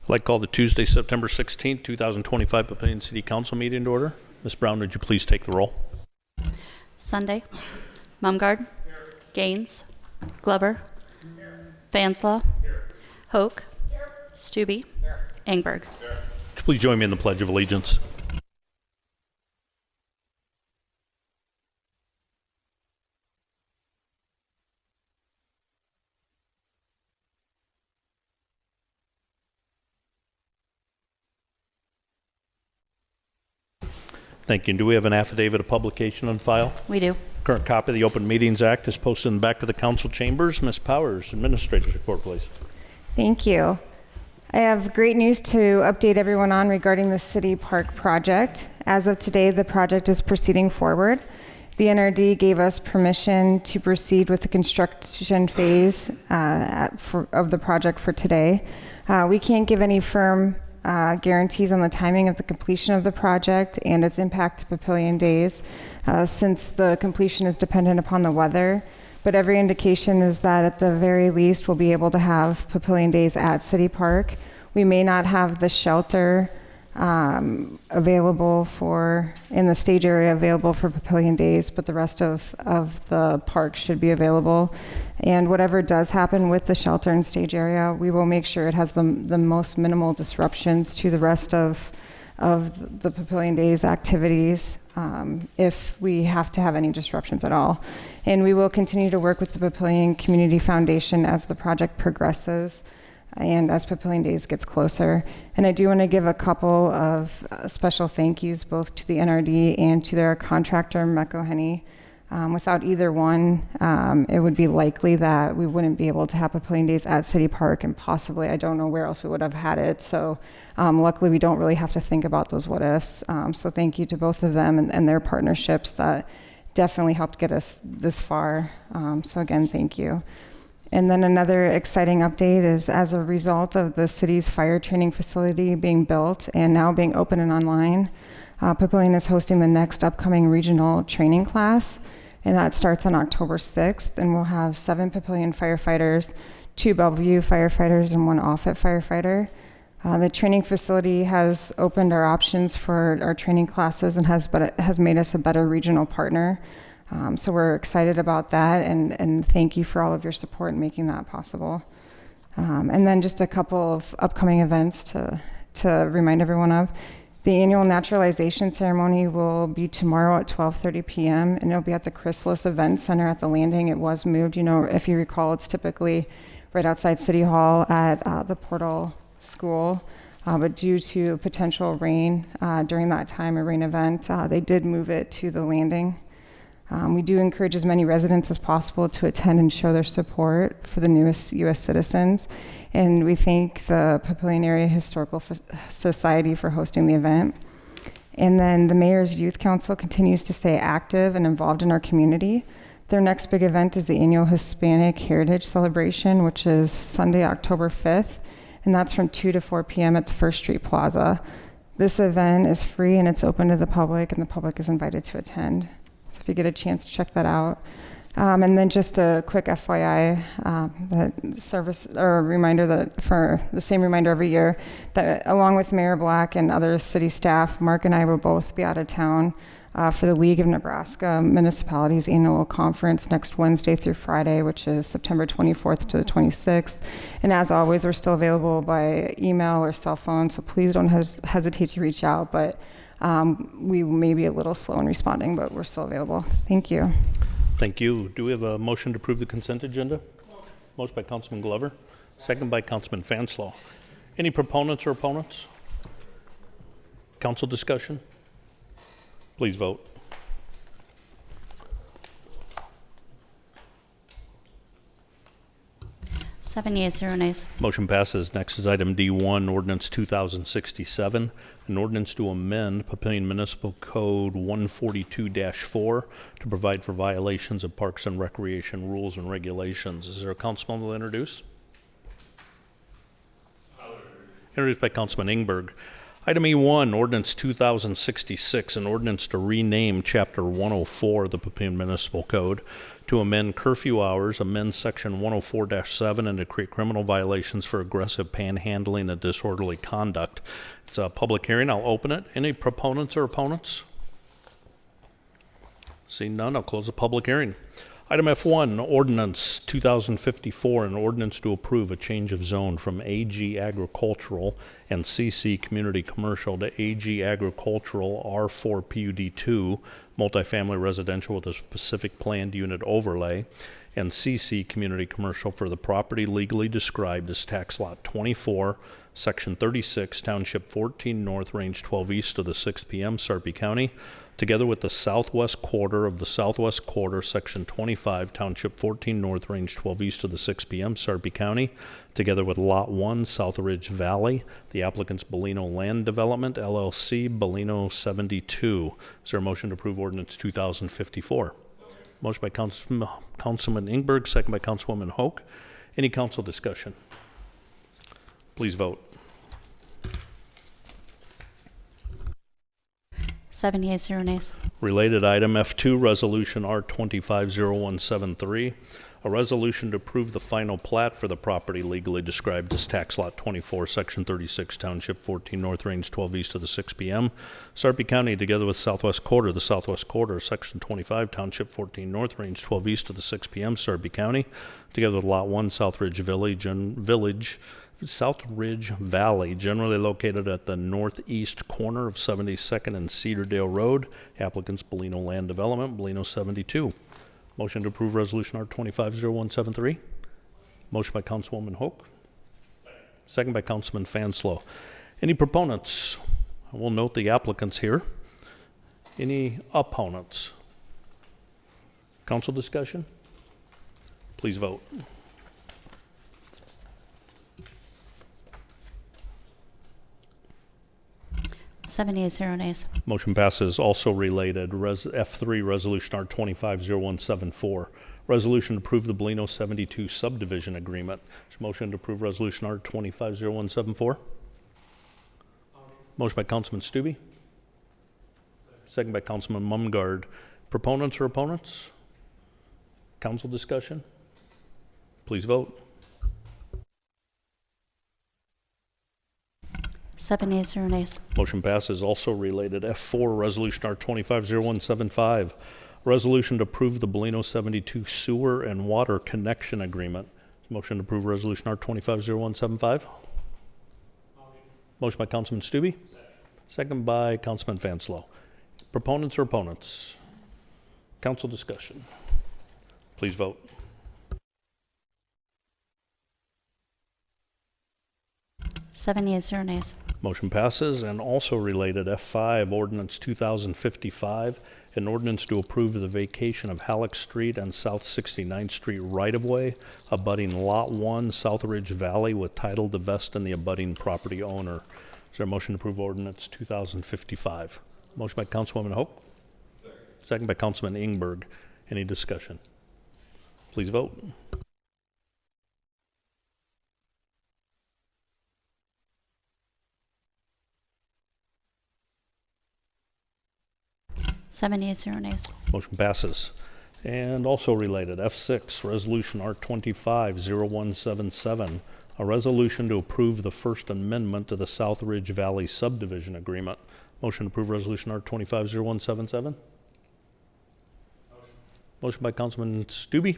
I'd like to call the Tuesday, September 16th, 2025 Papillion City Council meeting to order. Ms. Brown, would you please take the roll? Sunday, Mumgard, Gaines, Glover, Fanslaw, Hoke, Stubbe, Engberg. Would you please join me in the Pledge of Allegiance? Thank you. And do we have an affidavit of publication on file? We do. Current copy of the Open Meetings Act is posted in the back of the council chambers. Ms. Powers, Administrator's Report, please. Thank you. I have great news to update everyone on regarding the City Park project. As of today, the project is proceeding forward. The NRD gave us permission to proceed with the construction phase of the project for today. We can't give any firm guarantees on the timing of the completion of the project and its impact to Papillion days, since the completion is dependent upon the weather. But every indication is that at the very least we'll be able to have Papillion days at City Park. We may not have the shelter available in the stage area available for Papillion days, but the rest of the park should be available. And whatever does happen with the shelter and stage area, we will make sure it has the most minimal disruptions to the rest of the Papillion days activities, if we have to have any disruptions at all. And we will continue to work with the Papillion Community Foundation as the project progresses and as Papillion Days gets closer. And I do want to give a couple of special thank yous both to the NRD and to their contractor, Mecco-Henny. Without either one, it would be likely that we wouldn't be able to have Papillion Days at City Park, and possibly, I don't know where else we would have had it. So luckily we don't really have to think about those what ifs. So thank you to both of them and their partnerships that definitely helped get us this far. So again, thank you. And then another exciting update is, as a result of the city's fire training facility being built and now being open and online, Papillion is hosting the next upcoming regional training class, and that starts on October 6th, and we'll have 7 Papillion firefighters, 2 Bellevue firefighters, and 1 Offutt firefighter. The training facility has opened our options for our training classes and has made us a better regional partner. So we're excited about that, and thank you for all of your support in making that possible. And then just a couple of upcoming events to remind everyone of. The annual naturalization ceremony will be tomorrow at 12:30 p.m. and it'll be at the Chrysalis Event Center at the Landing. It was moved. You know, if you recall, it's typically right outside City Hall at the Portal School. But due to potential rain during that time, a rain event, they did move it to the Landing. We do encourage as many residents as possible to attend and show their support for the newest U.S. citizens. And we thank the Papillion Area Historical Society for hosting the event. And then the Mayor's Youth Council continues to stay active and involved in our community. Their next big event is the annual Hispanic Heritage Celebration, which is Sunday, October 5th. And that's from 2 to 4 p.m. at the First Street Plaza. This event is free and it's open to the public, and the public is invited to attend. So if you get a chance to check that out. And then just a quick FYI, that service or a reminder that for the same reminder every year, that along with Mayor Black and other city staff, Mark and I will both be out of town for the League of Nebraska Municipalities annual conference next Wednesday through Friday, which is September 24th to the 26th. And as always, we're still available by email or cell phone, so please don't hesitate to reach out. But we may be a little slow in responding, but we're still available. Thank you. Thank you. Do we have a motion to approve the consent agenda? Motion by Councilman Glover, second by Councilman Fanslaw. Any proponents or opponents? Council discussion? Please vote. Seven yeas, 0 nays. Motion passes. Next is item D1, ordinance 2067, an ordinance to amend Papillion Municipal Code 142-4 to provide for violations of parks and recreation rules and regulations. Is there a councilman who will introduce? Introduced by Councilman Engberg. Item E1, ordinance 2066, an ordinance to rename Chapter 104 of the Papillion Municipal Code to amend curfew hours, amend Section 104-7, and to create criminal violations for aggressive panhandling and disorderly conduct. It's a public hearing. I'll open it. Any proponents or opponents? Seeing none, I'll close the public hearing. Item F1, ordinance 2054, an ordinance to approve a change of zone from AG agricultural and CC community commercial to AG agricultural R4 PUD2 multifamily residential with a specific planned unit overlay, and CC community commercial for the property legally described as tax lot 24, section 36, township 14 north, range 12 east of the 6 p.m., Sarpy County, together with the southwest quarter of the southwest quarter, section 25, township 14 north, range 12 east of the 6 p.m., Sarpy County, together with lot 1, South Ridge Valley, the applicant's Bellino Land Development, LLC, Bellino 72. Is there a motion to approve ordinance 2054? Motion by Councilman Ingberg, second by Councilwoman Hoke. Any council discussion? Please vote. 7 yeas, 0 nays. Related item F2, Resolution R250173, a resolution to approve the final plat for the property legally described as tax lot 24, section 36, township 14 north, range 12 east of the 6 p.m., Sarpy County, together with southwest quarter, the southwest quarter, section 25, township 14 north, range 12 east of the 6 p.m., Sarpy County, together with lot 1, South Ridge South Ridge Valley, generally located at the northeast corner of 72nd and Cedardale Road. Applicants Bellino Land Development, Bellino 72. Motion to approve Resolution R250173. Motion by Councilwoman Hoke. Second by Councilman Fanslow. Any proponents? I will note the applicants here. Any opponents? Council discussion? Please vote. 7 yeas, 0 nays. Motion passes. Also related, F3, Resolution R250174. Resolution to approve the Bellino 72 subdivision agreement. Motion to approve Resolution R250174. Motion by Councilman Stubbe. Second by Councilman Mumgard. Proponents or opponents? Council discussion? Please vote. 7 yeas, 0 nays. Motion passes. Also related, F4, Resolution R250175. Resolution to approve the Bellino 72 sewer and water connection agreement. Motion to approve Resolution R250175. Motion by Councilman Stubbe. Second by Councilman Fanslow. Proponents or opponents? Council discussion. Please vote. 7 yeas, 0 nays. Motion passes. And also related, F5, Ordinance 2055, an ordinance to approve the vacation of Halleck Street and South 69th Street right-of-way abutting Lot 1, South Ridge Valley, with title to vest in the abutting property owner. Is there a motion to approve Ordinance 2055? Motion by Councilwoman Hope. Second by Councilman Ingberg. Any discussion? Please vote. 7 yeas, 0 nays. Motion passes. And also related, F6, Resolution R250177, a resolution to approve the First Amendment to the South Ridge Valley subdivision agreement. Motion to approve Resolution R250177. Motion by Councilman Stubbe,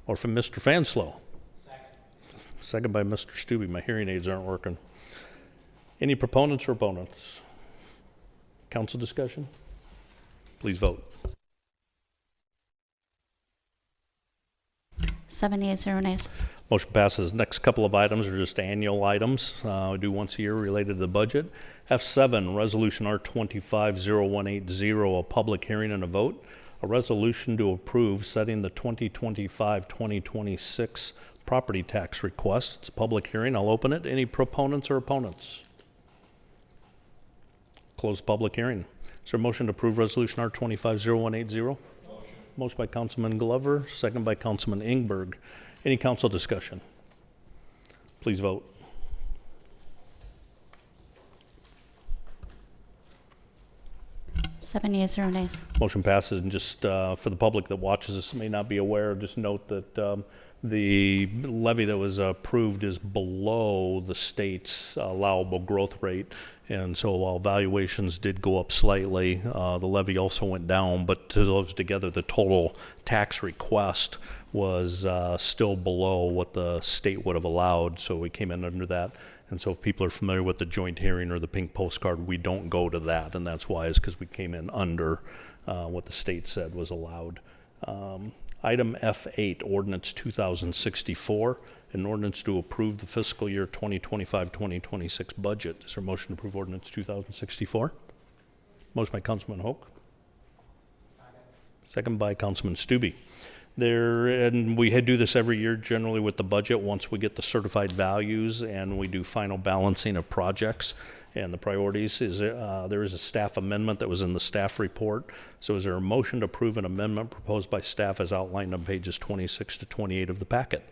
or from Mr. Fanslow. Second by Mr. Stubbe. My hearing aids aren't working. Any proponents or opponents? Council discussion? Please vote. 7 yeas, 0 nays. Motion passes. Next couple of items are just annual items we do once a year related to the budget. F7, Resolution R250180, a public hearing and a vote. A resolution to approve setting the 2025-2026 property tax request. It's a public hearing. I'll open it. Any proponents or opponents? Close the public hearing. Is there a motion to approve Resolution R250180? Motion by Councilman Glover, second by Councilman Ingberg. Any council discussion? Please vote. 7 yeas, 0 nays. Motion passes. And just for the public that watches this may not be aware, just note that the levy that was approved is below the state's allowable growth rate. And so while valuations did go up slightly, the levy also went down. But to those together, the total tax request was still below what the state would have allowed. So we came in under that. And so if people are familiar with the joint hearing or the pink postcard, we don't go to that. And that's why, is because we came in under what the state said was allowed. Item F8, Ordinance 2064, an ordinance to approve the fiscal year 2025-2026 budget. Is there a motion to approve Ordinance 2064? Motion by Councilman Hoke. Second by Councilman Stubbe. And we do this every year generally with the budget once we get the certified values and we do final balancing of projects and the priorities. There is a staff amendment that was in the staff report. So is there a motion to approve an amendment proposed by staff as outlined on pages 26 to 28 of the packet?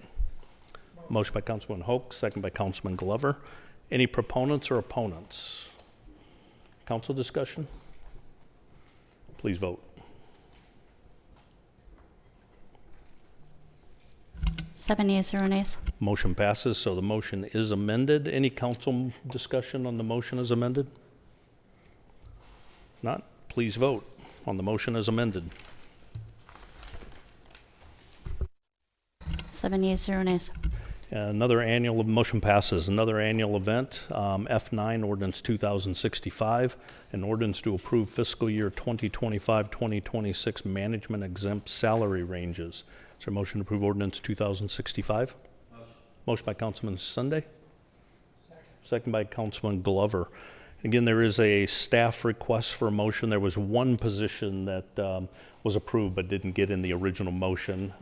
Motion by Councilman Hoke, second by Councilman Glover. Any proponents or opponents? Council discussion? Please vote. 7 yeas, 0 nays. Motion passes, so the motion is amended. Any council discussion on the motion as amended? Not? Please vote on the motion as amended. 7 yeas, 0 nays. Another annual motion passes. Another annual event, F9, Ordinance 2065, an ordinance to approve fiscal year 2025-2026 management exempt salary ranges. Is there a motion to approve Ordinance 2065? Motion by Councilman Sunday. Second by Councilman Glover. Again, there is a staff request for a motion. There was one position that was approved but didn't get in the original motion.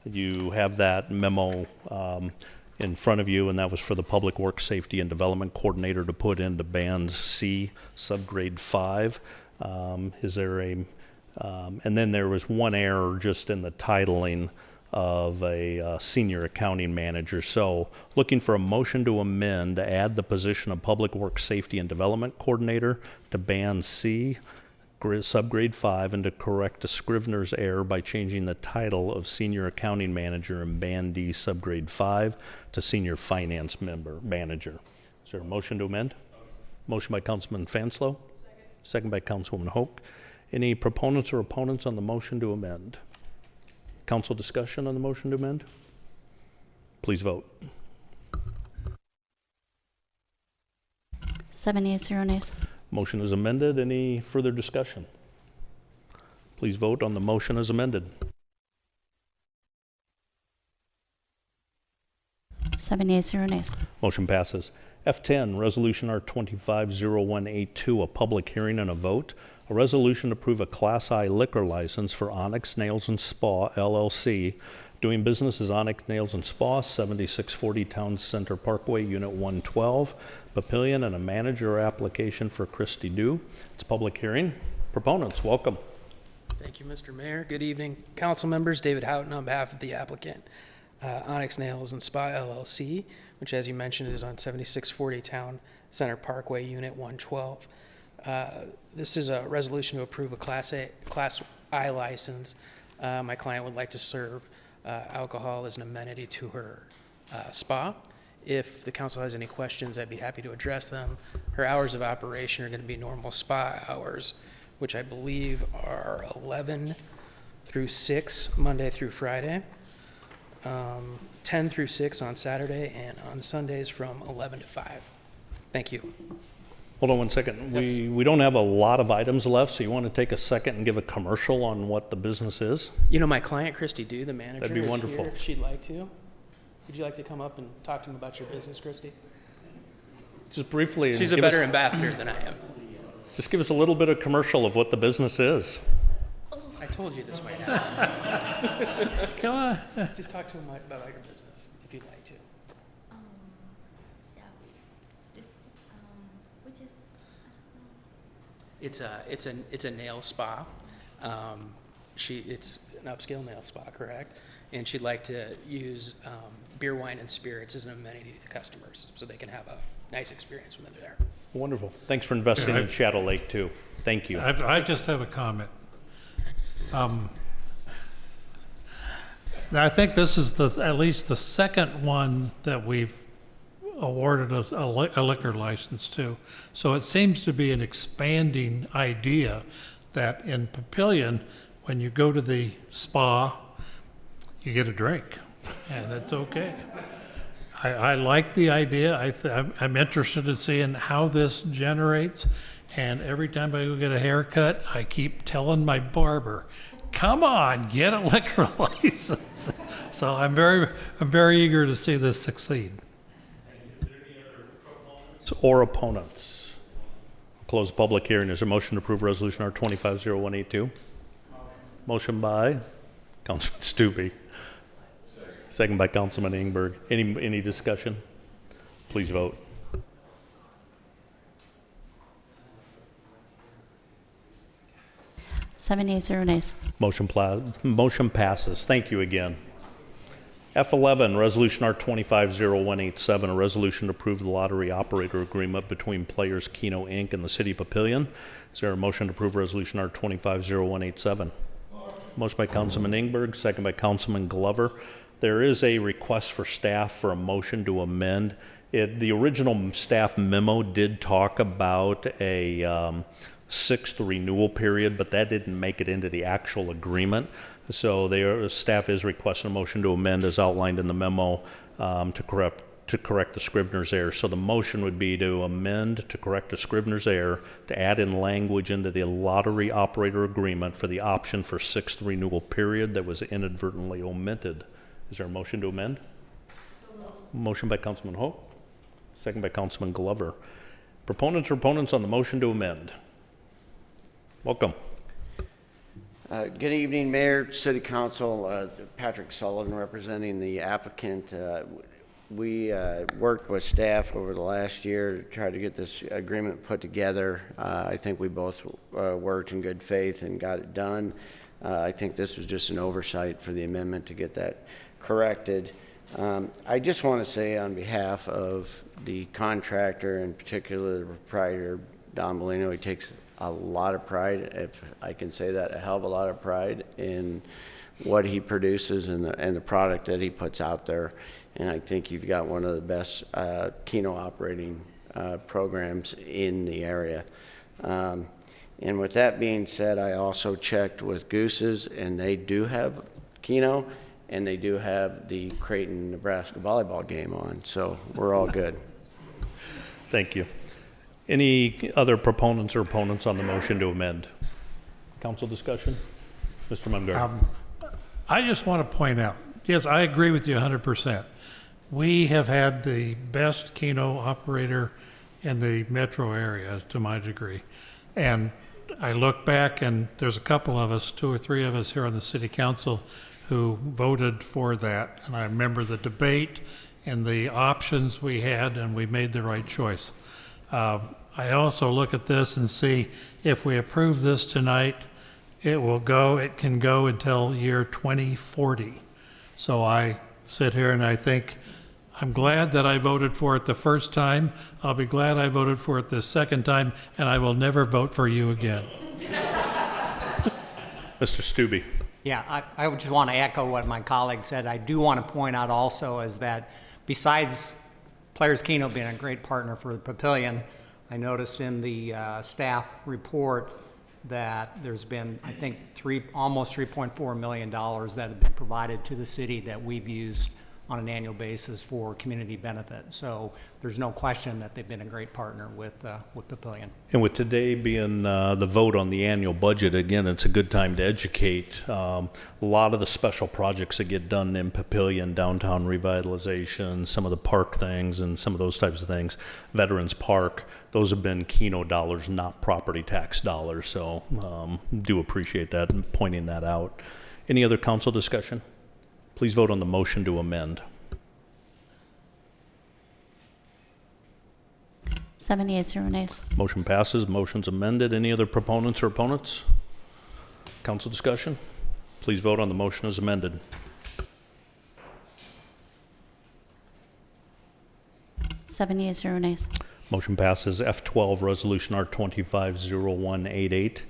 You have that memo in front of you, and that was for the Public Works Safety and Development Coordinator to put into Band C, subgrade 5. Is there a and then there was one error just in the titling of a senior accounting manager. So looking for a motion to amend to add the position of Public Works Safety and Development Coordinator to Band C, subgrade 5, and to correct a Scrivener's error by changing the title of Senior Accounting Manager in Band D, subgrade 5 to Senior Finance Manager. Is there a motion to amend? Motion by Councilman Fanslow. Second by Councilwoman Hoke. Any proponents or opponents on the motion to amend? Council discussion on the motion to amend? Please vote. 7 yeas, 0 nays. Motion is amended. Any further discussion? Please vote on the motion as amended. 7 yeas, 0 nays. Motion passes. F10, Resolution R250182, a public hearing and a vote. A resolution to approve a Class I liquor license for Onyx Nails and Spa, LLC, doing business as Onyx Nails and Spa, 7640 Town Center Parkway, Unit 112, Papillion, and a manager application for Christy Dew. It's a public hearing. Proponents, welcome. Thank you, Mr. Mayor. Good evening, council members. David Houghton on behalf of the applicant, Onyx Nails and Spa, LLC, which, as you mentioned, is on 7640 Town Center Parkway, Unit 112. This is a resolution to approve a Class I license. My client would like to serve alcohol as an amenity to her spa. If the council has any questions, I'd be happy to address them. Her hours of operation are going to be normal spa hours, which I believe are 11 through 6, Monday through Friday, 10 through 6 on Saturday, and on Sundays from 11 to 5. Thank you. Hold on one second. Yes. We don't have a lot of items left, so you want to take a second and give a commercial on what the business is? You know, my client, Christy Dew, the manager, That'd be is wonderful. here if she'd like to. Would you like to come up and talk to him about your business, Christy? Just briefly. She's a give better us- ambassador than I am. Just give us a little bit of commercial of what the business is. I told you this might happen. Come on. Just talk to him about your business, if you'd like to. So, just, which is, It's a nail spa. It's an upscale nail spa, correct? And she'd like to use beer, wine, and spirits as an amenity to the customers, so they can have a nice experience when they're there. Wonderful. Thanks for investing Yeah, in Shadow Lake, too. Thank you. I just have a comment. I think this is at least the second one that we've awarded a liquor license to. So it seems to be an expanding idea that in Papillion, when you go to the spa, you get a drink, and it's okay. I like the idea. I'm interested in seeing how this generates. And every time I go get a haircut, I keep telling my barber, come on, get a liquor license. So I'm very eager to see this succeed. Or opponents? Close the public hearing. Is there a motion to approve resolution R 250182? Motion by Councilman Stube. Second by Councilman Ingberg. Any discussion? Please vote. Seven yeas, zero nays. Motion passes. Thank you again. F11, Resolution R 250187, a resolution to approve the lottery operator agreement between Players Keno Inc. and the City of Papillion. Is there a motion to approve Resolution R 250187? Motion by Councilman Ingberg, second by Councilman Glover. There is a request for staff for a motion to amend. The original staff memo did talk about a sixth renewal period, but that didn't make it into the actual agreement. So staff is requesting a motion to amend as outlined in the memo to correct the Scrivener's error. So the motion would be to amend to correct the Scrivener's error, to add in language into the lottery operator agreement for the option for sixth renewal period that was inadvertently omitted. Is there a motion to amend? Motion by Councilman Hope, second by Councilman Glover. Proponents or opponents on the motion to amend? Welcome. Good evening, Mayor, City Council. Patrick Sullivan representing the applicant. We worked with staff over the last year to try to get this agreement put together. I think we both worked in good faith and got it done. I think this was just an oversight for the amendment to get that corrected. I just want to say on behalf of the contractor, in particular the proprietor, Don Molino, he takes a lot of pride, if I can say that, a hell of a lot of pride in what he produces and the product that he puts out there. And I think you've got one of the best Keno operating programs in the area. And with that being said, I also checked with Goose's, and they do have Keno, and they do have the Creighton, Nebraska volleyball game on. So we're all good. Thank you. Any other proponents or opponents on the motion to amend? Council discussion? Mr. Mungard. I just want to point out, yes, I agree with you 100%. We have had the best Keno operator in the metro area, to my degree. And I look back, and there's a couple of us, 2 or 3 of us here on the city council, who voted for that. And I remember the debate and the options we had, and we made the right choice. I also look at this and see if we approve this tonight, it can go until year 2040. So I sit here and I think, I'm glad that I voted for it the first time. I'll be glad I voted for it the second time, and I will never vote for you again. Mr. Stube. Yeah, I would just want to echo what my colleague said. I do want to point out also is that besides Players Keno being a great partner for the Papillion, I noticed in the staff report that there's been, I think, almost $3.4 million that have been provided to the city that we've used on an annual basis for community benefit. So there's no question that they've been a great partner with Papillion. And with today being the vote on the annual budget, again, it's a good time to educate. A lot of the special projects that get done in Papillion, downtown revitalization, some of the park things and some of those types of things, Veterans Park, those have been Keno dollars, not property tax dollars. So do appreciate that and pointing that out. Any other council discussion? Please vote on the motion to amend. 7 yeas, 0 nays. Motion passes. Motion's amended. Any other proponents or opponents? Council discussion? Please vote on the motion as amended. 7 yeas, 0 nays. Motion passes. F12, Resolution R250188.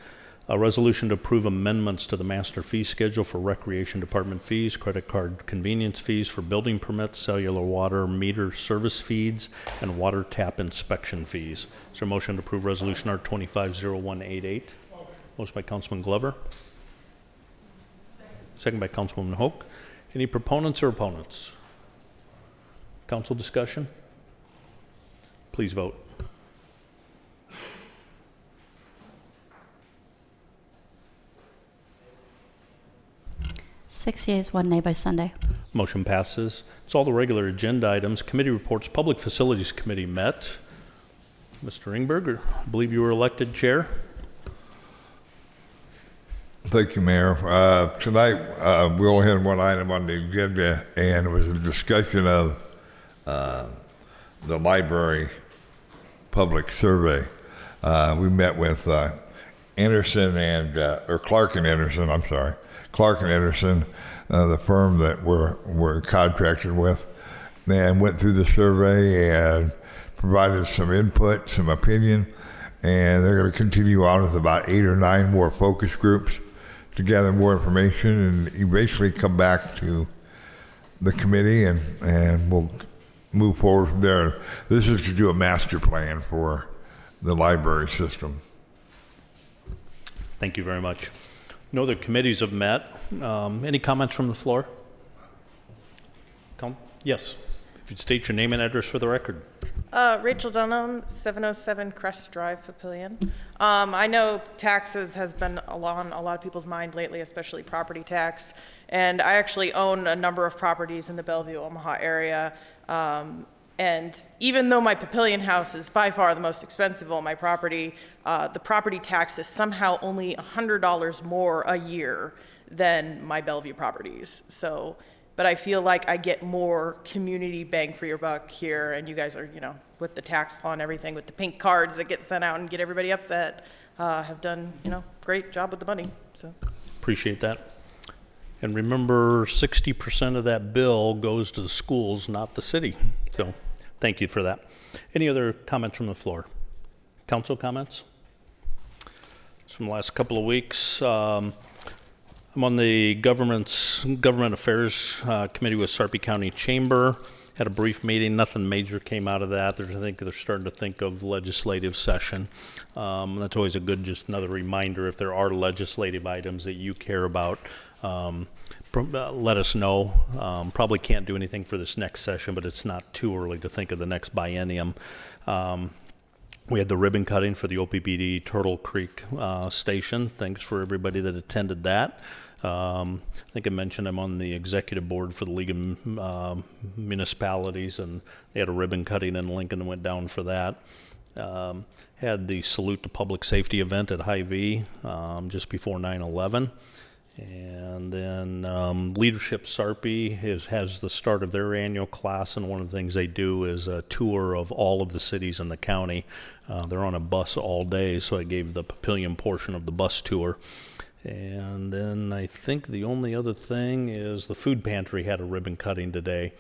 A resolution to approve amendments to the master fee schedule for Recreation Department fees, credit card convenience fees for building permits, cellular water meter service fees, and water tap inspection fees. Is there a motion to approve Resolution R250188? Motion by Councilman Glover. Second by Councilwoman Hoke. Any proponents or opponents? Council discussion? Please vote. Six yeas, one nay by Sunday. Motion passes. It's all the regular agenda items. Committee reports. Public Facilities Committee met. Mr. Ingberg, I believe you were elected chair. Thank you, Mayor. Tonight, we only had one item on the agenda, and it was a discussion of the library public survey. We met with Anderson and, or Clark and Anderson, I'm sorry, Clark and Anderson, the firm that we're contracted with, and went through the survey and provided some input, some opinion, and they're going to continue on with about 8 or 9 more focus groups to gather more information, and you basically come back to the committee and we'll move forward from there. This is to do a master plan for the library system. Thank you very much. No other committees have met. Any comments from the floor? Yes. If you'd state your name and address for the record. Rachel Dunham, 707 Crest Drive, Papillion. I know taxes has been on a lot of people's mind lately, especially property tax. And I actually own a number of properties in the Bellevue, Omaha area. And even though my Papillion house is by far the most expensive on my property, the property tax is somehow only $100 more a year than my Bellevue properties. So, but I feel like I get more community bang for your buck here, and you guys are, you know, with the tax law and everything, with the pink cards that get sent out and get everybody upset, have done, you know, great job with the money. So Appreciate that. And remember, 60% of that bill goes to the schools, not the city. So thank you for that. Any other comments from the floor? Council comments? From the last couple of weeks, I'm on the Government Affairs Committee with Sarpy County Chamber. Had a brief meeting. Nothing major came out of that. I think they're starting to think of legislative session. That's always a good, just another reminder, if there are legislative items that you care about, let us know. Probably can't do anything for this next session, but it's not too early to think of the next biennium. We had the ribbon cutting for the OPPD Turtle Creek station. Thanks for everybody that attended that. I think I mentioned I'm on the executive board for the League of Municipalities, and they had a ribbon cutting in Lincoln and went down for that. Had the Salute to Public Safety event at Hy-Vee just before 9/11. And then Leadership Sarpy has the start of their annual class, and one of the things they do is a tour of all of the cities in the county. They're on a bus all day, so I gave the Papillion portion of the bus tour. And then I think the only other thing is the food pantry had a ribbon cutting today.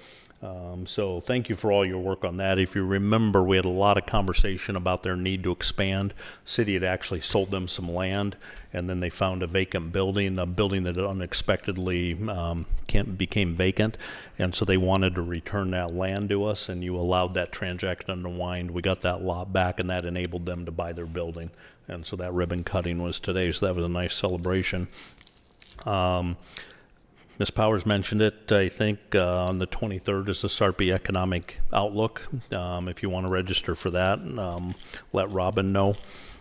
So thank you for all your work on that. If you remember, we had a lot of conversation about their need to expand. The city had actually sold them some land, and then they found a vacant building, a building that unexpectedly became vacant, and so they wanted to return that land to us, and you allowed that transaction to wind. We got that lot back, and that enabled them to buy their building, and so that ribbon cutting was today, so that was a nice celebration. Ms. Powers mentioned it, I think, on the 23rd is the Sarpy Economic Outlook. If you want to register for that, let Robin know.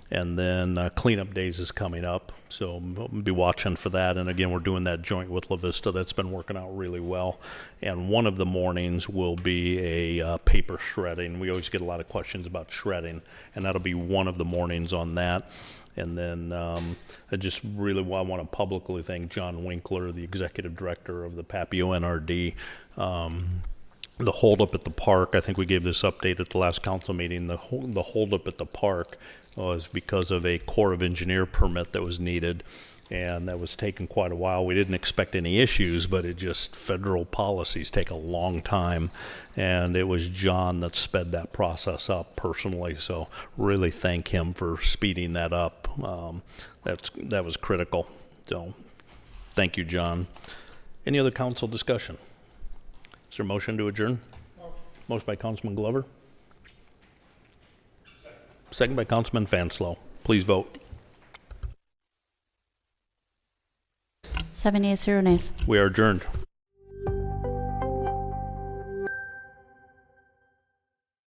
And then Cleanup Days is coming up, so we'll be watching for that. And again, we're doing that joint with La Vista. That's been working out really well. And one of the mornings will be a paper shredding. We always get a lot of questions about shredding, and that'll be one of the mornings on that. And then I just really want to publicly thank John Winkler, the executive director of the Papillion NRD. The holdup at the park, I think we gave this update at the last council meeting. The holdup at the park was because of a Corps of Engineer permit that was needed. And that was taking quite a while. We didn't expect any issues, but it just, federal policies take a long time. And it was John that sped that process up personally. So really thank him for speeding that up. That was critical. So thank you, John. Any other council discussion? Is there a motion to adjourn? Motion by Councilman Glover. Second by Councilman Fanslow. Please vote. 7 yeas, 0 nays. We are adjourned.